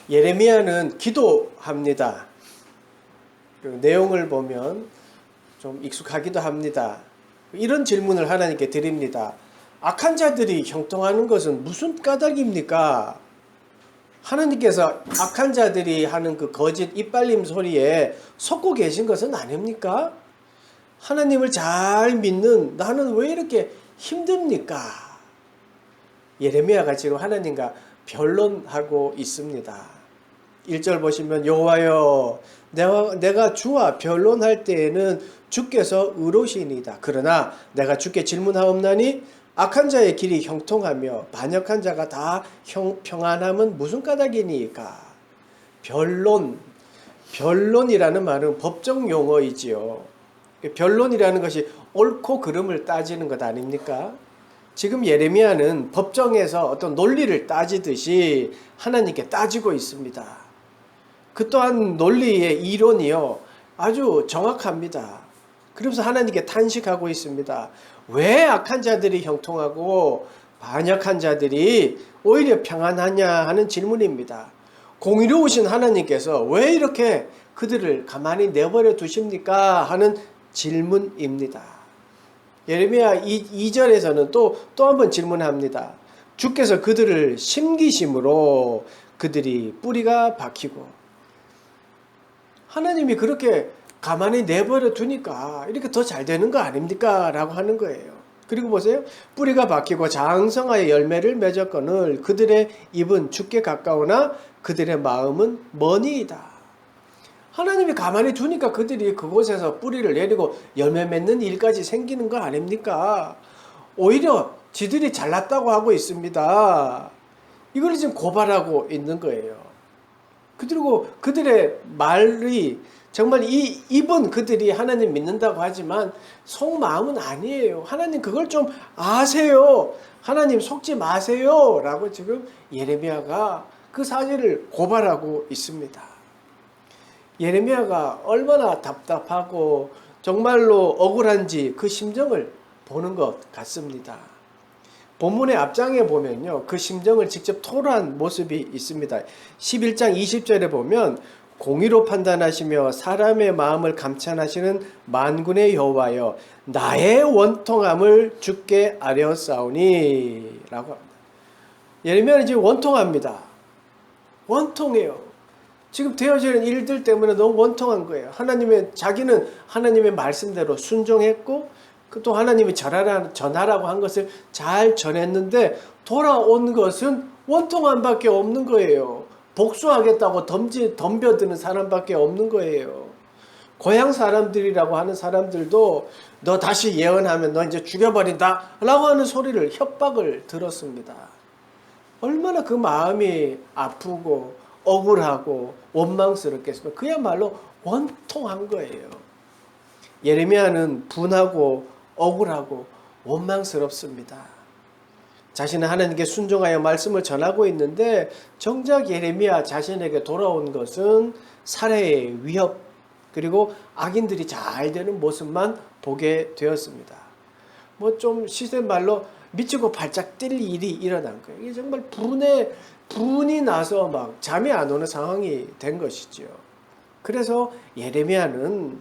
예레미야는 기도합니다. 그리고 내용을 보면 좀 익숙하기도 합니다. 이런 질문을 하나님께 드립니다. 악한 자들이 형통하는 것은 무슨 까닭입니까? 하나님께서 악한 자들이 하는 그 거짓 이빨림 소리에 속고 계신 것은 아닙니까? 하나님을 잘 믿는 나는 왜 이렇게 힘듭니까? 예레미야가 지금 하나님과 변론하고 있습니다. 1절 보시면 여호와여 내가 주와 변론할 때에는 주께서 의로우시니이다. 그러나 내가 주께 질문하옵나니 악한 자의 길이 형통하며 반역한 자가 다 평안함은 무슨 까닭이니까? 변론이라는 말은 법정 용어이지요. 변론이라는 것이 옳고 그름을 따지는 것 아닙니까? 지금 예레미야는 법정에서 어떤 논리를 따지듯이 하나님께 따지고 있습니다. 그 또한 논리의 이론이요 아주 정확합니다. 그러면서 하나님께 탄식하고 있습니다. 왜 악한 자들이 형통하고 반역한 자들이 오히려 평안하냐 하는 질문입니다. 공의로우신 하나님께서 왜 이렇게 그들을 가만히 내버려 두십니까? 하는 질문입니다. 예레미야 2절에서는 또 한 번 질문합니다. 주께서 그들을 심기심으로 그들이 뿌리가 박히고, 하나님이 그렇게 가만히 내버려 두니까 이렇게 더 잘 되는 거 아닙니까? 라고 하는 거예요. 그리고 보세요. 뿌리가 박히고 장성하여 열매를 맺었거늘 그들의 입은 주께 가까우나 그들의 마음은 머니이다. 하나님이 가만히 두니까 그들이 그곳에서 뿌리를 내리고 열매 맺는 일까지 생기는 거 아닙니까? 오히려 지들이 잘났다고 하고 있습니다. 이걸 지금 고발하고 있는 거예요. 그리고 그들의 말이 정말 이 입은 그들이 하나님 믿는다고 하지만 속마음은 아니에요. 하나님 그걸 좀 아세요. 하나님 속지 마세요. 라고 지금 예레미야가 그 사실을 고발하고 있습니다. 예레미야가 얼마나 답답하고 정말로 억울한지 그 심정을 보는 것 같습니다. 본문의 앞장에 보면요, 그 심정을 직접 토로한 모습이 있습니다. 11장 20절에 보면 공의로 판단하시며 사람의 마음을 감찰하시는 만군의 여호와여 나의 원통함을 주께 아뢰었사오니 라고 합니다. 예레미야는 지금 원통합니다. 원통해요. 지금 되어지는 일들 때문에 너무 원통한 거예요. 자기는 하나님의 말씀대로 순종했고 또 하나님이 전하라고 한 것을 잘 전했는데 돌아온 것은 원통함밖에 없는 거예요. 복수하겠다고 덤벼드는 사람밖에 없는 거예요. 고향 사람들이라고 하는 사람들도 너 다시 예언하면 너 이제 죽여버린다 라고 하는 소리를 협박을 들었습니다. 얼마나 그 마음이 아프고 억울하고 원망스럽겠습니까? 그야말로 원통한 거예요. 예레미야는 분하고 억울하고 원망스럽습니다. 자신은 하나님께 순종하여 말씀을 전하고 있는데 정작 예레미야 자신에게 돌아온 것은 살해의 위협 그리고 악인들이 잘 되는 모습만 보게 되었습니다. 뭐 좀 시대 말로 미치고 발작 뛸 일이 일어난 거예요. 이게 정말 분이 나서 막 잠이 안 오는 상황이 된 것이죠. 그래서 예레미야는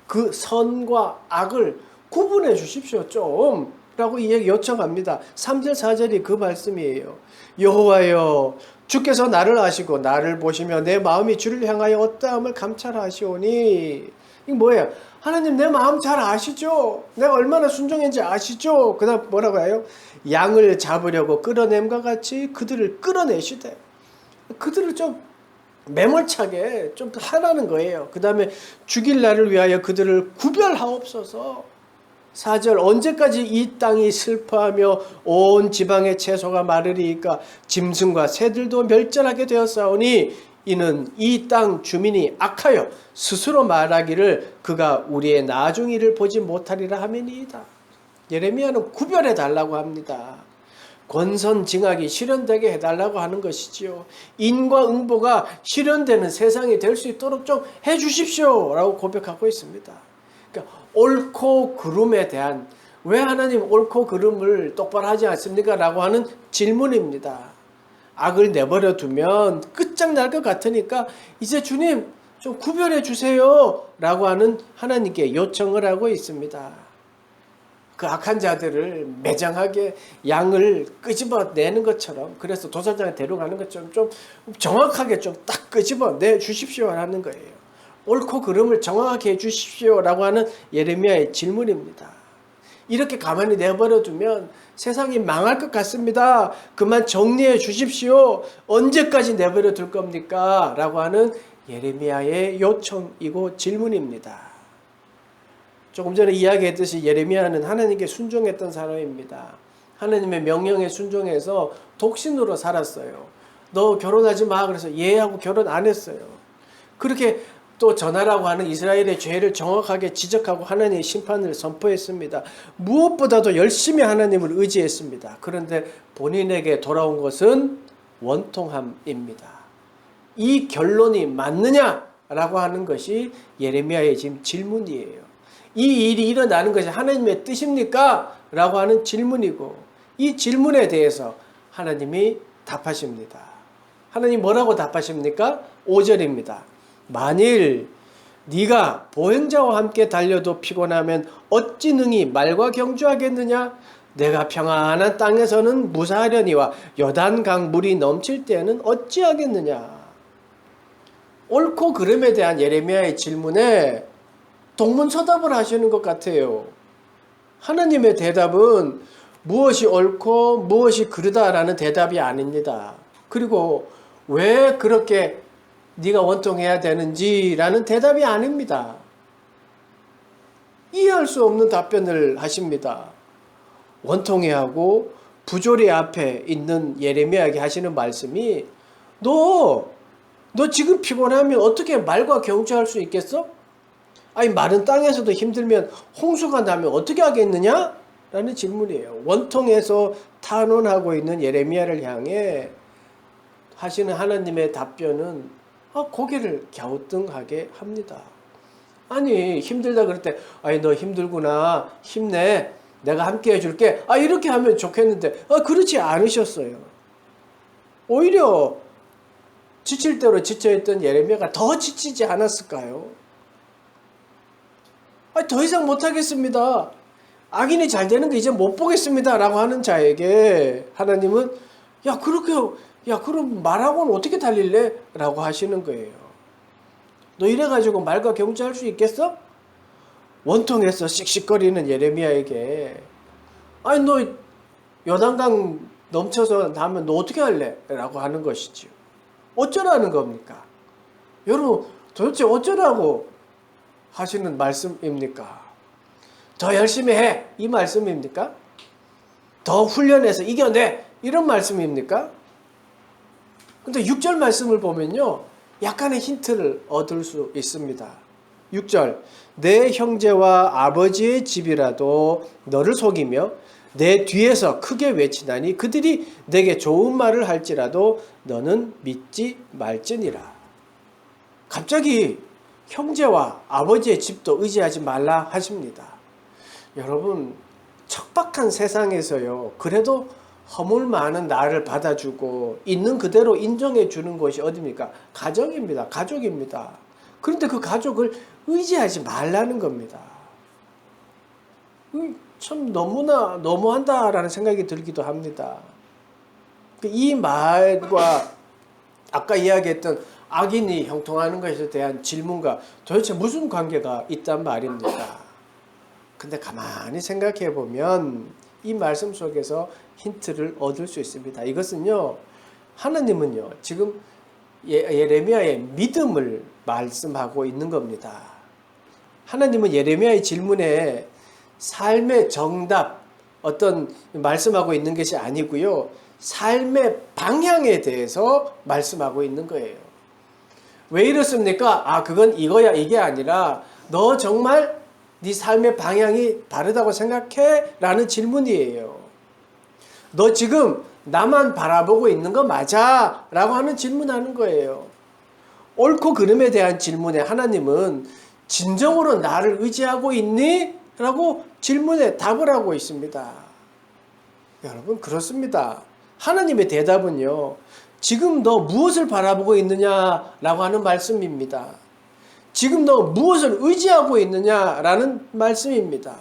그 선과 악을 구분해 주십시오 좀 라고 요청합니다. 3절 4절이 그 말씀이에요. 여호와여 주께서 나를 아시고 나를 보시며 내 마음이 주를 향하여 어떠함을 감찰하시오니. 이게 뭐예요? 하나님 내 마음 잘 아시죠? 내가 얼마나 순종했는지 아시죠? 그 다음 뭐라고 해요? 양을 잡으려고 끌어냄과 같이 그들을 끌어내시되 그들을 좀 매몰차게 좀 하라는 거예요. 그 다음에 죽일 날을 위하여 그들을 구별하옵소서. 4절 언제까지 이 땅이 슬퍼하며 온 지방의 채소가 마르리이까 짐승과 새들도 멸절하게 되었사오니 이는 이 땅 주민이 악하여 스스로 말하기를 그가 우리의 나중일을 보지 못하리라 하매니이다. 예레미야는 구별해 달라고 합니다. 권선징악이 실현되게 해달라고 하는 것이지요. 인과응보가 실현되는 세상이 될 수 있도록 좀 해주십시오 라고 고백하고 있습니다. 그러니까 옳고 그름에 대한 왜 하나님 옳고 그름을 똑바로 하지 않습니까? 라고 하는 질문입니다. 악을 내버려 두면 끝장날 것 같으니까 이제 주님 좀 구별해 주세요 라고 하는 하나님께 요청을 하고 있습니다. 그 악한 자들을 매장하게 양을 끄집어내는 것처럼, 그래서 도살장에 데려가는 것처럼 좀 정확하게 좀 딱 끄집어내 주십시오라는 거예요. 옳고 그름을 정확하게 해 주십시오라고 하는 예레미야의 질문입니다. 이렇게 가만히 내버려 두면 세상이 망할 것 같습니다. 그만 정리해 주십시오. 언제까지 내버려 둘 겁니까? 라고 하는 예레미야의 요청이고 질문입니다. 조금 전에 이야기했듯이 예레미야는 하나님께 순종했던 사람입니다. 하나님의 명령에 순종해서 독신으로 살았어요. 너 결혼하지 마. 그래서 예 하고 결혼 안 했어요. 그렇게 또 전하라고 하는 이스라엘의 죄를 정확하게 지적하고 하나님의 심판을 선포했습니다. 무엇보다도 열심히 하나님을 의지했습니다. 그런데 본인에게 돌아온 것은 원통함입니다. 이 결론이 맞느냐라고 하는 것이 예레미야의 지금 질문이에요. 이 일이 일어나는 것이 하나님의 뜻입니까? 라고 하는 질문이고, 이 질문에 대해서 하나님이 답하십니다. 하나님 뭐라고 답하십니까? 5절입니다. 만일 네가 보행자와 함께 달려도 피곤하면 어찌 능히 말과 경주하겠느냐? 내가 평안한 땅에서는 무사하려니와 요단강 물이 넘칠 때에는 어찌하겠느냐? 옳고 그름에 대한 예레미야의 질문에 동문서답을 하시는 것 같아요. 하나님의 대답은 무엇이 옳고 무엇이 그르다라는 대답이 아닙니다. 그리고 왜 그렇게 네가 원통해야 되는지라는 대답이 아닙니다. 이해할 수 없는 답변을 하십니다. 원통해하고 부조리 앞에 있는 예레미야에게 하시는 말씀이 너 지금 피곤하면 어떻게 말과 경주할 수 있겠어? 아니 마른 땅에서도 힘들면 홍수가 나면 어떻게 하겠느냐? 라는 질문이에요. 원통해서 탄원하고 있는 예레미야를 향해 하시는 하나님의 답변은 고개를 갸우뚱하게 합니다. 아니 힘들다 그럴 때 아니 너 힘들구나 힘내 내가 함께 해줄게 이렇게 하면 좋겠는데 그렇지 않으셨어요. 오히려 지칠 대로 지쳐있던 예레미야가 더 지치지 않았을까요? 더 이상 못하겠습니다. 악인이 잘 되는 거 이제 못 보겠습니다. 라고 하는 자에게 하나님은 그럼 말하고는 어떻게 달릴래? 라고 하시는 거예요. 너 이래가지고 말과 경주할 수 있겠어? 원통해서 씩씩거리는 예레미야에게 너 요단강 넘쳐서 나면 너 어떻게 할래? 라고 하는 것이죠. 어쩌라는 겁니까? 여러분 도대체 어쩌라고 하시는 말씀입니까? 더 열심히 해 이 말씀입니까? 더 훈련해서 이겨내 이런 말씀입니까? 근데 6절 말씀을 보면요 약간의 힌트를 얻을 수 있습니다. 6절 내 형제와 아버지의 집이라도 너를 속이며 내 뒤에서 크게 외치나니 그들이 내게 좋은 말을 할지라도 너는 믿지 말지니라. 갑자기 형제와 아버지의 집도 의지하지 말라 하십니다. 여러분 척박한 세상에서요 그래도 허물 많은 나를 받아주고 있는 그대로 인정해 주는 것이 어디입니까? 가정입니다. 가족입니다. 그런데 그 가족을 의지하지 말라는 겁니다. 참 너무나 너무한다라는 생각이 들기도 합니다. 이 말과 아까 이야기했던 악인이 형통하는 것에 대한 질문과 도대체 무슨 관계가 있단 말입니까? 근데 가만히 생각해 보면 이 말씀 속에서 힌트를 얻을 수 있습니다. 이것은요, 하나님은요, 지금 예레미야의 믿음을 말씀하고 있는 겁니다. 하나님은 예레미야의 질문에 삶의 정답, 어떤 말씀하고 있는 것이 아니고요, 삶의 방향에 대해서 말씀하고 있는 거예요. 왜 이렇습니까? 그건 이거야 이게 아니라 너 정말 네 삶의 방향이 바르다고 생각해? 라는 질문이에요. 너 지금 나만 바라보고 있는 거 맞아? 라고 하는 질문하는 거예요. 옳고 그름에 대한 질문에 하나님은 진정으로 나를 의지하고 있니? 라고 질문에 답을 하고 있습니다. 여러분 그렇습니다. 하나님의 대답은요 지금 너 무엇을 바라보고 있느냐라고 하는 말씀입니다. 지금 너 무엇을 의지하고 있느냐라는 말씀입니다.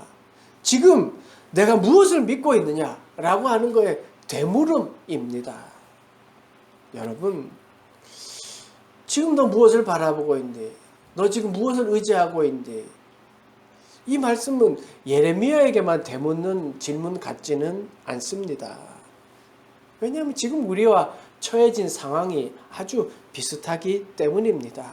지금 내가 무엇을 믿고 있느냐라고 하는 거에 되물음입니다. 여러분, 지금 너 무엇을 바라보고 있니? 너 지금 무엇을 의지하고 있니? 이 말씀은 예레미야에게만 되묻는 질문 같지는 않습니다. 왜냐하면 지금 우리와 처해진 상황이 아주 비슷하기 때문입니다.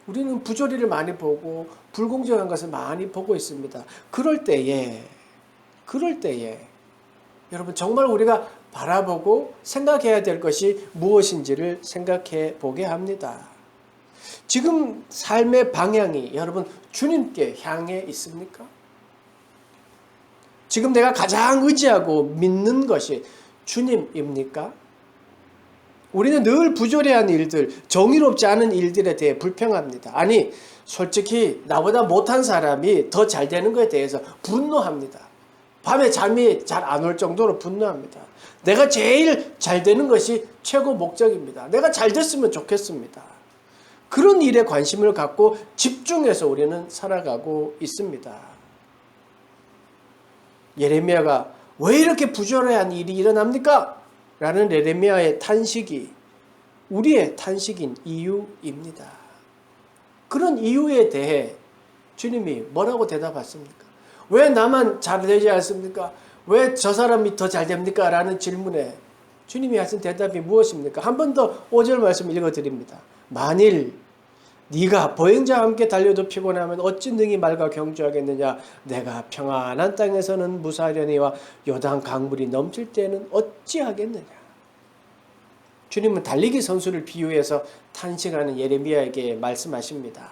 우리는 부조리를 많이 보고 불공정한 것을 많이 보고 있습니다. 그럴 때에 여러분 정말 우리가 바라보고 생각해야 될 것이 무엇인지를 생각해 보게 합니다. 지금 삶의 방향이 여러분 주님께 향해 있습니까? 지금 내가 가장 의지하고 믿는 것이 주님입니까? 우리는 늘 부조리한 일들, 정의롭지 않은 일들에 대해 불평합니다. 아니, 솔직히 나보다 못한 사람이 더 잘 되는 것에 대해서 분노합니다. 밤에 잠이 잘 안 올 정도로 분노합니다. 내가 제일 잘 되는 것이 최고 목적입니다. 내가 잘 됐으면 좋겠습니다. 그런 일에 관심을 갖고 집중해서 우리는 살아가고 있습니다. 예레미야가 왜 이렇게 부조리한 일이 일어납니까? 라는 예레미야의 탄식이 우리의 탄식인 이유입니다. 그런 이유에 대해 주님이 뭐라고 대답하십니까? 왜 나만 잘 되지 않습니까? 왜 저 사람이 더 잘 됩니까? 라는 질문에 주님이 하신 대답이 무엇입니까? 한 번 더 5절 말씀 읽어드립니다. 만일 네가 보행자와 함께 달려도 피곤하면 어찌 능히 말과 경주하겠느냐? 내가 평안한 땅에서는 무사하려니와 요단 강물이 넘칠 때는 어찌하겠느냐? 주님은 달리기 선수를 비유해서 탄식하는 예레미야에게 말씀하십니다.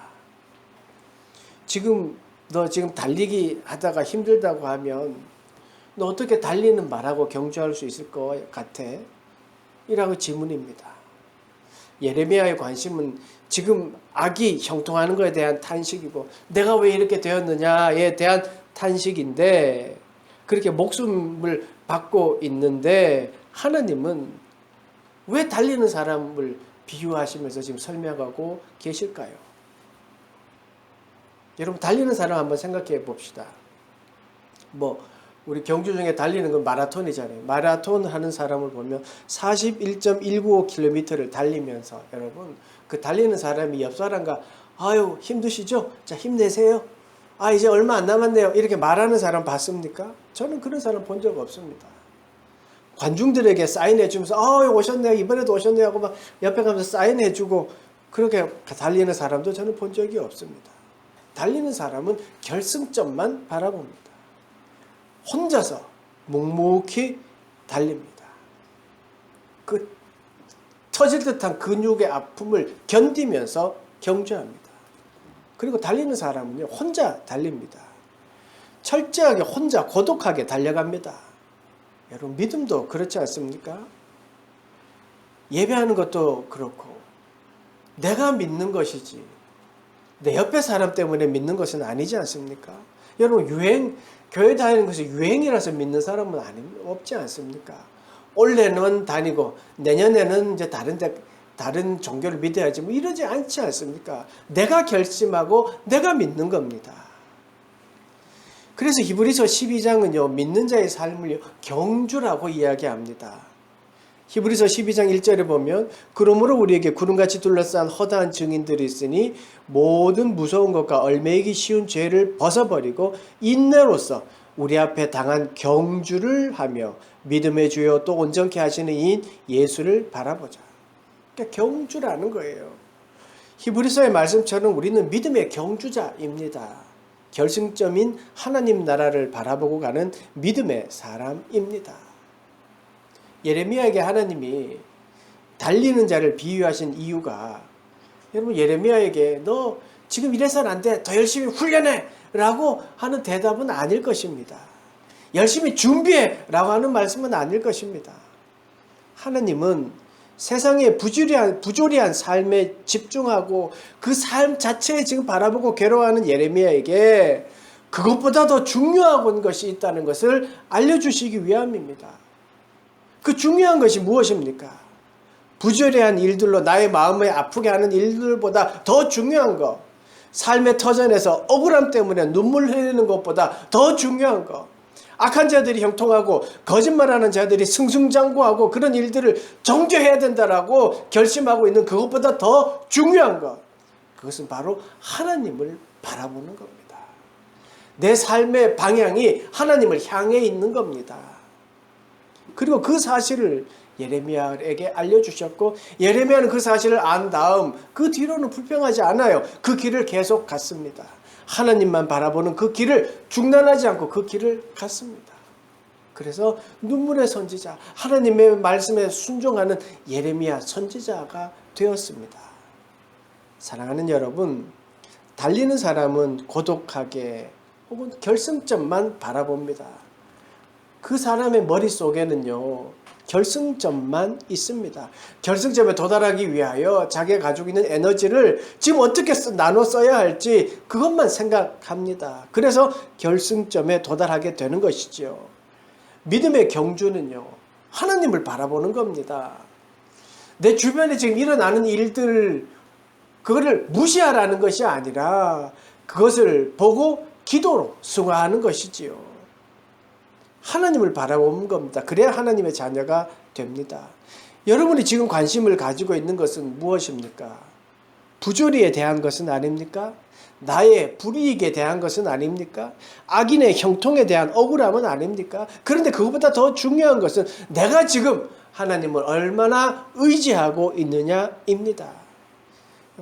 너 지금 달리기 하다가 힘들다고 하면 너 어떻게 달리는 말하고 경주할 수 있을 것 같아? 이라고 질문입니다. 예레미야의 관심은 지금 악이 형통하는 것에 대한 탄식이고 내가 왜 이렇게 되었느냐에 대한 탄식인데 그렇게 목숨을 받고 있는데 하나님은 왜 달리는 사람을 비유하시면서 지금 설명하고 계실까요? 여러분 달리는 사람 한번 생각해 봅시다. 우리 경주 중에 달리는 건 마라톤이잖아요. 마라톤 하는 사람을 보면 41.195km를 달리면서 여러분 그 달리는 사람이 옆 사람과 아유 힘드시죠? 자 힘내세요. 아 이제 얼마 안 남았네요. 이렇게 말하는 사람 봤습니까? 저는 그런 사람 본 적 없습니다. 관중들에게 사인해 주면서 오셨네요. 이번에도 오셨네요 하고 막 옆에 가면서 사인해 주고 그렇게 달리는 사람도 저는 본 적이 없습니다. 달리는 사람은 결승점만 바라봅니다. 혼자서 묵묵히 달립니다. 그 터질 듯한 근육의 아픔을 견디면서 경주합니다. 그리고 달리는 사람은요, 혼자 달립니다. 철저하게 혼자 고독하게 달려갑니다. 여러분 믿음도 그렇지 않습니까? 예배하는 것도 그렇고 내가 믿는 것이지 내 옆에 사람 때문에 믿는 것은 아니지 않습니까? 여러분 교회 다니는 것이 유행이라서 믿는 사람은 없지 않습니까? 올해는 다니고 내년에는 이제 다른 종교를 믿어야지 이러지 않지 않습니까? 내가 결심하고 내가 믿는 겁니다. 그래서 히브리서 12장은요 믿는 자의 삶을 경주라고 이야기합니다. 히브리서 12장 1절에 보면 그러므로 우리에게 구름같이 둘러싼 허다한 증인들이 있으니 모든 무서운 것과 얽매이기 쉬운 죄를 벗어버리고 인내로서 우리 앞에 당한 경주를 하며 믿음의 주요 또 온전케 하시는 이인 예수를 바라보자. 그러니까 경주라는 거예요. 히브리서의 말씀처럼 우리는 믿음의 경주자입니다. 결승점인 하나님 나라를 바라보고 가는 믿음의 사람입니다. 예레미야에게 하나님이 달리는 자를 비유하신 이유가 여러분 예레미야에게 너 지금 이래서는 안 돼. 더 열심히 훈련해. 라고 하는 대답은 아닐 것입니다. 열심히 준비해. 라고 하는 말씀은 아닐 것입니다. 하나님은 세상의 부조리한 삶에 집중하고 그 삶 자체에 지금 바라보고 괴로워하는 예레미야에게 그것보다 더 중요한 것이 있다는 것을 알려주시기 위함입니다. 그 중요한 것이 무엇입니까? 부조리한 일들로 나의 마음을 아프게 하는 일들보다 더 중요한 거, 삶의 터전에서 억울함 때문에 눈물 흘리는 것보다 더 중요한 거, 악한 자들이 형통하고 거짓말하는 자들이 승승장구하고 그런 일들을 정죄해야 된다라고 결심하고 있는 그것보다 더 중요한 것, 그것은 바로 하나님을 바라보는 겁니다. 내 삶의 방향이 하나님을 향해 있는 겁니다. 그리고 그 사실을 예레미야에게 알려주셨고, 예레미야는 그 사실을 안 다음 그 뒤로는 불평하지 않아요. 그 길을 계속 갔습니다. 하나님만 바라보는 그 길을 중단하지 않고 그 길을 갔습니다. 그래서 눈물의 선지자, 하나님의 말씀에 순종하는 예레미야 선지자가 되었습니다. 사랑하는 여러분, 달리는 사람은 고독하게 혹은 결승점만 바라봅니다. 그 사람의 머릿속에는요, 결승점만 있습니다. 결승점에 도달하기 위하여 자기가 가지고 있는 에너지를 지금 어떻게 나눠 써야 할지 그것만 생각합니다. 그래서 결승점에 도달하게 되는 것이죠. 믿음의 경주는요, 하나님을 바라보는 겁니다. 내 주변에 지금 일어나는 일들, 그거를 무시하라는 것이 아니라 그것을 보고 기도로 승화하는 것이지요. 하나님을 바라보는 겁니다. 그래야 하나님의 자녀가 됩니다. 여러분이 지금 관심을 가지고 있는 것은 무엇입니까? 부조리에 대한 것은 아닙니까? 나의 불이익에 대한 것은 아닙니까? 악인의 형통에 대한 억울함은 아닙니까? 그런데 그것보다 더 중요한 것은 내가 지금 하나님을 얼마나 의지하고 있느냐입니다.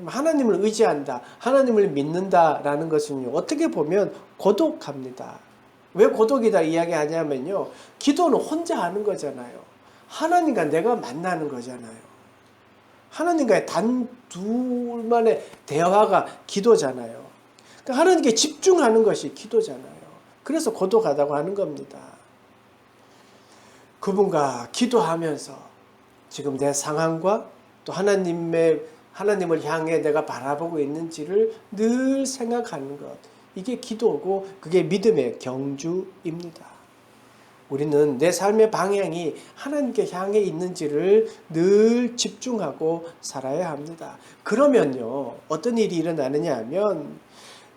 하나님을 의지한다, 하나님을 믿는다라는 것은요, 어떻게 보면 고독합니다. 왜 고독이다 이야기하냐면요, 기도는 혼자 하는 거잖아요. 하나님과 내가 만나는 거잖아요. 하나님과의 단둘만의 대화가 기도잖아요. 그러니까 하나님께 집중하는 것이 기도잖아요. 그래서 고독하다고 하는 겁니다. 그분과 기도하면서 지금 내 상황과 또 하나님을 향해 내가 바라보고 있는지를 늘 생각하는 것, 이게 기도고 그게 믿음의 경주입니다. 우리는 내 삶의 방향이 하나님께 향해 있는지를 늘 집중하고 살아야 합니다. 그러면요, 어떤 일이 일어나느냐 하면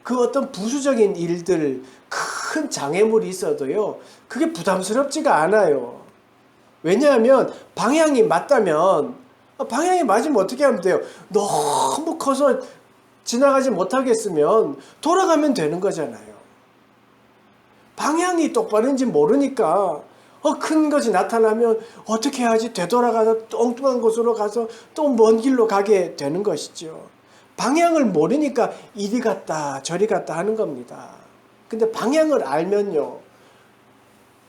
그 어떤 부수적인 일들, 큰 장애물이 있어도요, 그게 부담스럽지가 않아요. 왜냐하면 방향이 맞다면, 방향이 맞으면 어떻게 하면 돼요? 너무 커서 지나가지 못하겠으면 돌아가면 되는 거잖아요. 방향이 똑바른지 모르니까 큰 것이 나타나면 어떻게 해야지, 되돌아가서 엉뚱한 곳으로 가서 또 먼 길로 가게 되는 것이죠. 방향을 모르니까 이리 갔다 저리 갔다 하는 겁니다. 근데 방향을 알면요,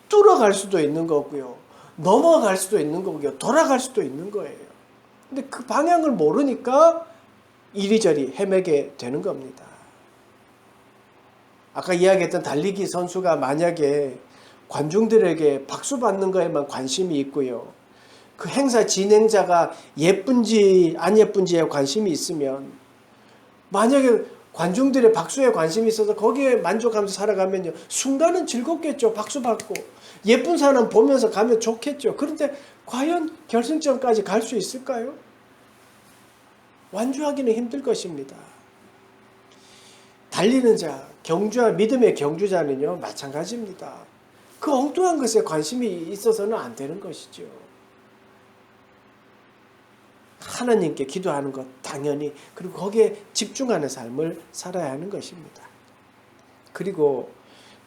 뚫어갈 수도 있는 거고요, 넘어갈 수도 있는 거고요, 돌아갈 수도 있는 거예요. 근데 그 방향을 모르니까 이리저리 헤매게 되는 겁니다. 아까 이야기했던 달리기 선수가 만약에 관중들에게 박수 받는 거에만 관심이 있고요, 그 행사 진행자가 예쁜지 안 예쁜지에 관심이 있으면, 만약에 관중들의 박수에 관심이 있어서 거기에 만족하면서 살아가면요, 순간은 즐겁겠죠. 박수 받고 예쁜 사람 보면서 가면 좋겠죠. 그런데 과연 결승점까지 갈 수 있을까요? 완주하기는 힘들 것입니다. 달리는 자, 경주와 믿음의 경주자는요, 마찬가지입니다. 그 엉뚱한 것에 관심이 있어서는 안 되는 것이죠. 하나님께 기도하는 것 당연히, 그리고 거기에 집중하는 삶을 살아야 하는 것입니다. 그리고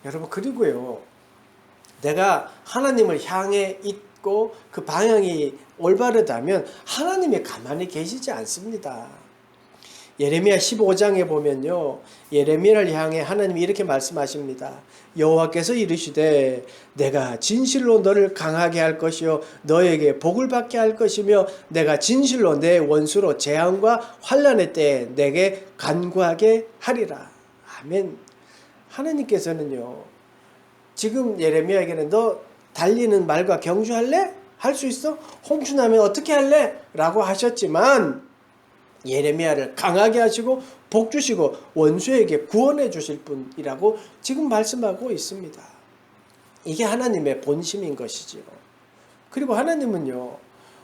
여러분, 그리고요, 내가 하나님을 향해 있고 그 방향이 올바르다면 하나님이 가만히 계시지 않습니다. 예레미야 15장에 보면요, 예레미야를 향해 하나님이 이렇게 말씀하십니다. 여호와께서 이르시되 내가 진실로 너를 강하게 할 것이요 너에게 복을 받게 할 것이며 내가 진실로 내 원수로 재앙과 환난의 때에 내게 간구하게 하리라. 아멘. 하나님께서는요, 지금 예레미야에게는 너 달리는 말과 경주할래? 할 수 있어? 홍수나면 어떻게 할래? 라고 하셨지만 예레미야를 강하게 하시고 복 주시고 원수에게 구원해 주실 분이라고 지금 말씀하고 있습니다. 이게 하나님의 본심인 것이지요. 그리고 하나님은요,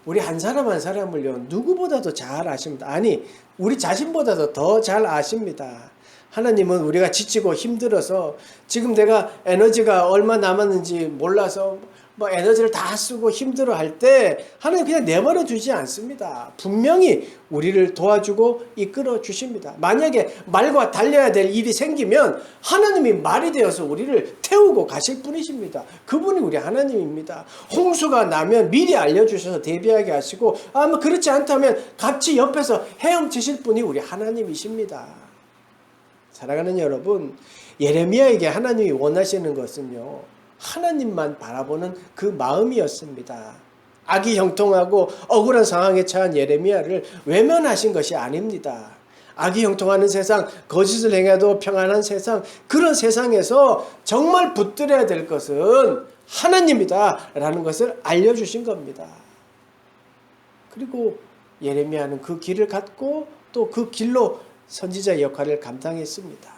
우리 한 사람 한 사람을요, 누구보다도 잘 아십니다. 아니, 우리 자신보다도 더 잘 아십니다. 하나님은 우리가 지치고 힘들어서 지금 내가 에너지가 얼마 남았는지 몰라서 뭐 에너지를 다 쓰고 힘들어 할 때 하나님 그냥 내버려 두지 않습니다. 분명히 우리를 도와주고 이끌어 주십니다. 만약에 말과 달려야 될 일이 생기면 하나님이 말이 되어서 우리를 태우고 가실 분이십니다. 그분이 우리 하나님입니다. 홍수가 나면 미리 알려주셔서 대비하게 하시고 뭐 그렇지 않다면 같이 옆에서 헤엄치실 분이 우리 하나님이십니다. 사랑하는 여러분, 예레미야에게 하나님이 원하시는 것은요, 하나님만 바라보는 그 마음이었습니다. 악이 형통하고 억울한 상황에 처한 예레미야를 외면하신 것이 아닙니다. 악이 형통하는 세상, 거짓을 행해도 평안한 세상, 그런 세상에서 정말 붙들어야 될 것은 하나님이다 라는 것을 알려주신 겁니다. 그리고 예레미야는 그 길을 갖고 또 그 길로 선지자의 역할을 감당했습니다.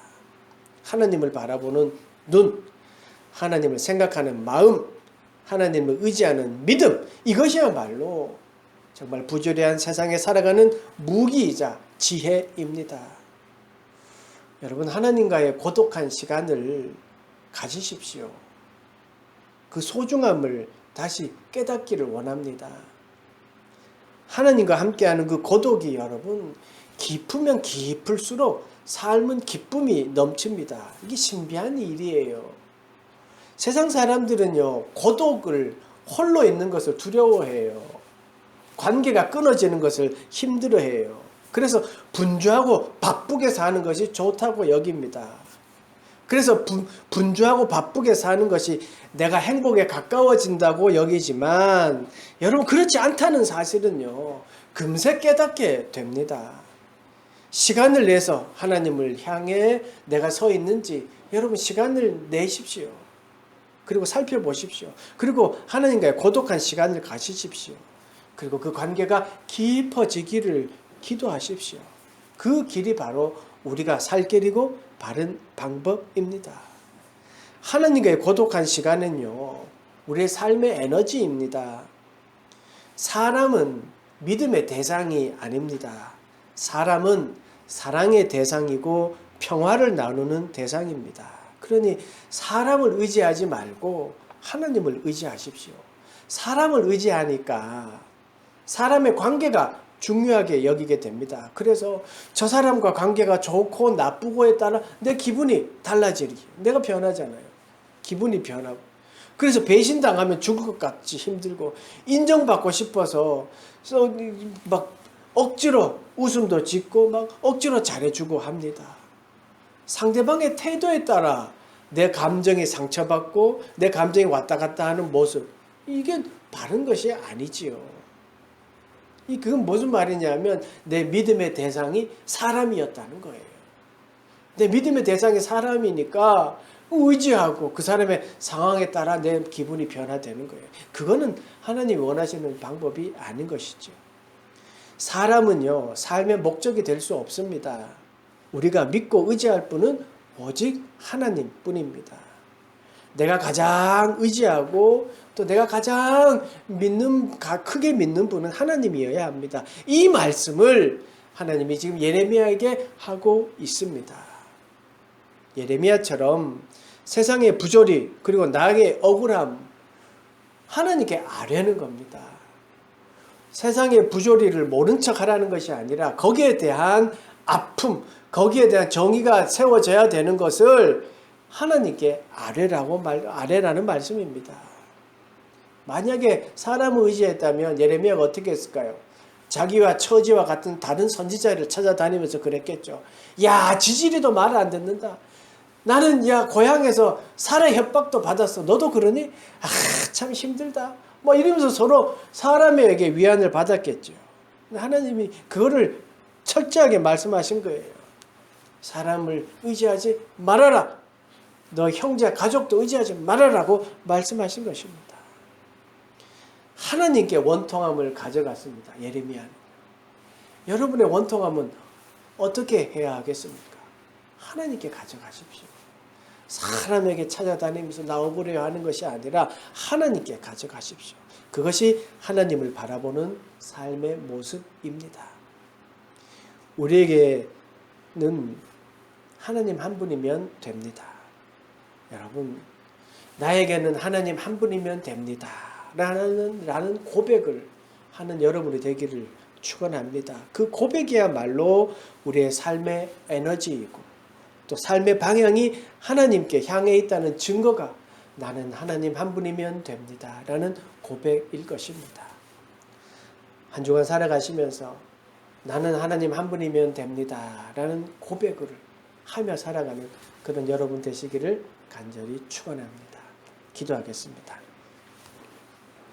하나님을 바라보는 눈, 하나님을 생각하는 마음, 하나님을 의지하는 믿음, 이것이야말로 정말 부조리한 세상에 살아가는 무기이자 지혜입니다. 여러분, 하나님과의 고독한 시간을 가지십시오. 그 소중함을 다시 깨닫기를 원합니다. 하나님과 함께하는 그 고독이 여러분 깊으면 깊을수록 삶은 기쁨이 넘칩니다. 이게 신비한 일이에요. 세상 사람들은요, 고독을 홀로 있는 것을 두려워해요. 관계가 끊어지는 것을 힘들어해요. 그래서 분주하고 바쁘게 사는 것이 좋다고 여깁니다. 그래서 분주하고 바쁘게 사는 것이 내가 행복에 가까워진다고 여기지만 여러분 그렇지 않다는 사실은요, 금세 깨닫게 됩니다. 시간을 내서 하나님을 향해 내가 서 있는지 여러분 시간을 내십시오. 그리고 살펴보십시오. 그리고 하나님과의 고독한 시간을 가지십시오. 그리고 그 관계가 깊어지기를 기도하십시오. 그 길이 바로 우리가 살 길이고 바른 방법입니다. 하나님과의 고독한 시간은요, 우리의 삶의 에너지입니다. 사람은 믿음의 대상이 아닙니다. 사람은 사랑의 대상이고 평화를 나누는 대상입니다. 그러니 사람을 의지하지 말고 하나님을 의지하십시오. 사람을 의지하니까 사람의 관계가 중요하게 여기게 됩니다. 그래서 저 사람과 관계가 좋고 나쁘고에 따라 내 기분이 달라지기, 내가 변하잖아요. 기분이 변하고. 그래서 배신당하면 죽을 것 같이 힘들고, 인정받고 싶어서 막 억지로 웃음도 짓고 막 억지로 잘해주고 합니다. 상대방의 태도에 따라 내 감정이 상처받고 내 감정이 왔다 갔다 하는 모습, 이게 바른 것이 아니지요. 그건 무슨 말이냐면 내 믿음의 대상이 사람이었다는 거예요. 내 믿음의 대상이 사람이니까 의지하고 그 사람의 상황에 따라 내 기분이 변화되는 거예요. 그거는 하나님이 원하시는 방법이 아닌 것이죠. 사람은요, 삶의 목적이 될 수 없습니다. 우리가 믿고 의지할 분은 오직 하나님뿐입니다. 내가 가장 의지하고 또 내가 가장 크게 믿는 분은 하나님이어야 합니다. 이 말씀을 하나님이 지금 예레미야에게 하고 있습니다. 예레미야처럼 세상의 부조리 그리고 나의 억울함, 하나님께 아뢰는 겁니다. 세상의 부조리를 모른 척 하라는 것이 아니라 거기에 대한 아픔, 거기에 대한 정의가 세워져야 되는 것을 하나님께 아뢰라는 말씀입니다. 만약에 사람을 의지했다면 예레미야가 어떻게 했을까요? 자기와 처지와 같은 다른 선지자를 찾아다니면서 그랬겠죠. 야, 지지리도 말을 안 듣는다. 나는 고향에서 살해 협박도 받았어. 너도 그러니? 참 힘들다. 이러면서 서로 사람에게 위안을 받았겠죠. 하나님이 그거를 철저하게 말씀하신 거예요. 사람을 의지하지 말아라. 너 형제, 가족도 의지하지 말아라고 말씀하신 것입니다. 하나님께 원통함을 가져갔습니다. 예레미야는. 여러분의 원통함은 어떻게 해야 하겠습니까? 하나님께 가져가십시오. 사람에게 찾아다니면서 나 억울해요 하는 것이 아니라 하나님께 가져가십시오. 그것이 하나님을 바라보는 삶의 모습입니다. 우리에게는 하나님 한 분이면 됩니다. 여러분, 나에게는 하나님 한 분이면 됩니다. 라는 고백을 하는 여러분이 되기를 축원합니다. 그 고백이야말로 우리의 삶의 에너지이고 또 삶의 방향이 하나님께 향해 있다는 증거가 나는 하나님 한 분이면 됩니다. 라는 고백일 것입니다. 한 주간 살아가시면서 나는 하나님 한 분이면 됩니다. 라는 고백을 하며 살아가는 그런 여러분 되시기를 간절히 축원합니다. 기도하겠습니다.